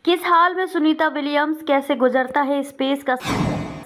किस हाल में सुनीता विलियम्स, कैसे गुजरता है स्पेस का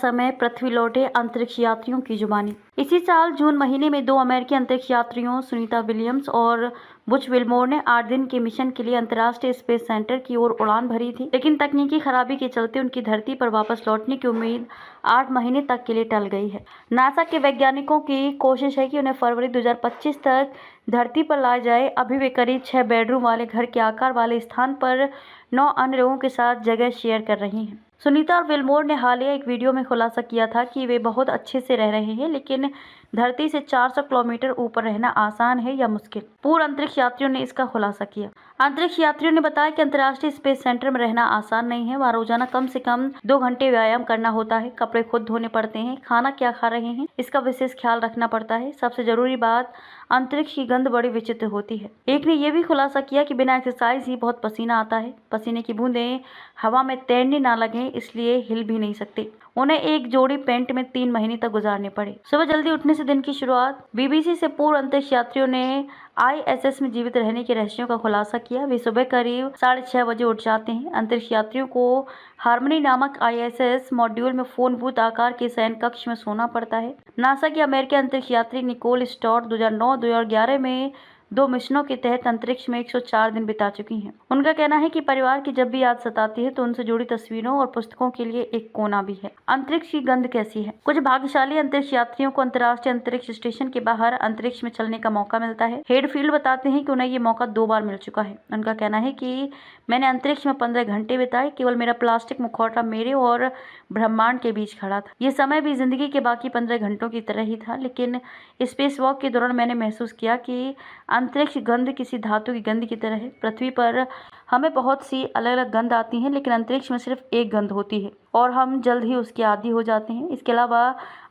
समय, पृथ्वी लौटे अंतरिक्ष यात्रियों की जुबानी। इसी साल जून महीने में 2 अमेरिकी अंतरिक्ष यात्रियों सुनीता विलियम्स और बुच विल्मोर ने 8 दिन के मिशन के लिए अंतर्राष्ट्रीय स्पेस सेंटर की ओर उड़ान भरी थी, लेकिन तकनीकी खराबी के चलते उनकी धरती पर वापस लौटने की उम्मीद 8 महीने तक के लिए टल गई है। नासा के वैज्ञानिकों की कोशिश है कि उन्हें फरवरी 2025 तक धरती पर लाया जाए। अभी वे करीब 6 बेडरूम वाले घर के आकार वाले स्थान पर 9 अन्य लोगों के साथ जगह शेयर कर रही हैं। सुनीता और विल्मोर ने हालिया एक वीडियो में खुलासा किया था कि वे बहुत अच्छे से रह रहे हैं, लेकिन धरती से 400 किलोमीटर ऊपर रहना आसान है या मुश्किल। पूर्व अंतरिक्ष यात्रियों ने इसका खुलासा किया। अंतरिक्ष यात्रियों ने बताया कि अंतर्राष्ट्रीय स्पेस सेंटर में रहना आसान नहीं है। वहाँ रोजाना कम से कम 2 घंटे व्यायाम करना होता है, कपड़े खुद धोने पड़ते हैं, खाना क्या खा रहे हैं इसका विशेष ख्याल रखना पड़ता है। सबसे जरूरी बात, अंतरिक्ष की गंध बड़ी विचित्र होती है। एक ने यह भी खुलासा किया कि बिना एक्सरसाइज ही बहुत पसीना आता है। पसीने की बूंदें हवा में तैरने ना लगे, इसलिए हिल भी नहीं सकते। उन्हें एक जोड़ी पैंट में 3 महीने तक गुजारने पड़े। सुबह जल्दी उठने से दिन की शुरुआत। बीबीसी से पूर्व अंतरिक्ष यात्रियों ने ISS में जीवित रहने के रहस्यों का खुलासा किया। वे सुबह करीब 6:30 बजे उठ जाते हैं। अंतरिक्ष यात्रियों को हार्मनी नामक ISS मॉड्यूल में फोन बूथ आकार के शयन कक्ष में सोना पड़ता है। नासा की अमेरिकी अंतरिक्ष यात्री निकोल स्टॉट 2009-2011 में 2 मिशनों के तहत अंतरिक्ष में 104 दिन बिता चुकी हैं। उनका कहना है कि परिवार की जब भी याद सताती है तो उनसे जुड़ी तस्वीरों और पुस्तकों के लिए एक कोना भी है। अंतरिक्ष की गंध कैसी है? कुछ भाग्यशाली अंतरिक्ष यात्रियों को अंतर्राष्ट्रीय अंतरिक्ष स्टेशन के बाहर अंतरिक्ष में चलने का मौका मिलता है। हेडफील्ड बताते हैं कि उन्हें ये मौका 2 बार मिल चुका है। उनका कहना है कि मैंने अंतरिक्ष में 15 घंटे बिताए। केवल मेरा प्लास्टिक मुखौटा मेरे और ब्रह्मांड के बीच खड़ा था। ये समय भी जिंदगी के बाकी 15 घंटों की तरह ही था, लेकिन स्पेस वॉक के दौरान मैंने महसूस किया कि अंतरिक्ष गंध किसी धातु की गंध की तरह है। पृथ्वी पर हमें बहुत सी अलग अलग गंध आती हैं, लेकिन अंतरिक्ष में सिर्फ एक गंध होती है और हम जल्द ही उसके आदी हो जाते हैं। इसके अलावा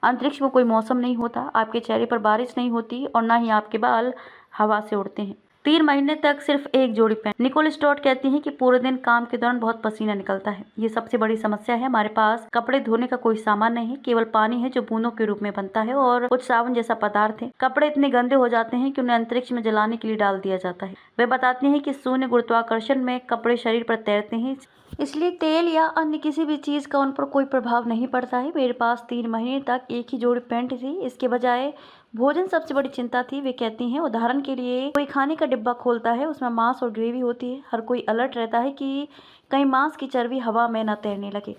अंतरिक्ष में कोई मौसम नहीं होता, आपके चेहरे पर बारिश नहीं होती और ना ही आपके बाल हवा से उड़ते हैं। 3 महीने तक सिर्फ एक जोड़ी पैंट। निकोल स्टॉट कहती हैं कि पूरे दिन काम के दौरान बहुत पसीना निकलता है। ये सबसे बड़ी समस्या है। हमारे पास कपड़े धोने का कोई सामान नहीं है, केवल पानी है जो बूंदों के रूप में बनता है और कुछ साबुन जैसा पदार्थ है। कपड़े इतने गंदे हो जाते हैं कि उन्हें अंतरिक्ष में जलाने के लिए डाल दिया जाता है। वे बताती हैं कि शून्य गुरुत्वाकर्षण में कपड़े शरीर पर तैरते हैं, इसलिए तेल या अन्य किसी भी चीज का उन पर कोई प्रभाव नहीं पड़ता है। मेरे पास 3 महीने तक एक ही जोड़ी पैंट थी। इसके बजाय भोजन सबसे बड़ी चिंता थी। वे कहती हैं, उदाहरण के लिए कोई खाने का डिब्बा खोलता है, उसमें मांस और ग्रेवी होती है। हर कोई अलर्ट रहता है कि कहीं मांस की चर्बी हवा में न तैरने लगे।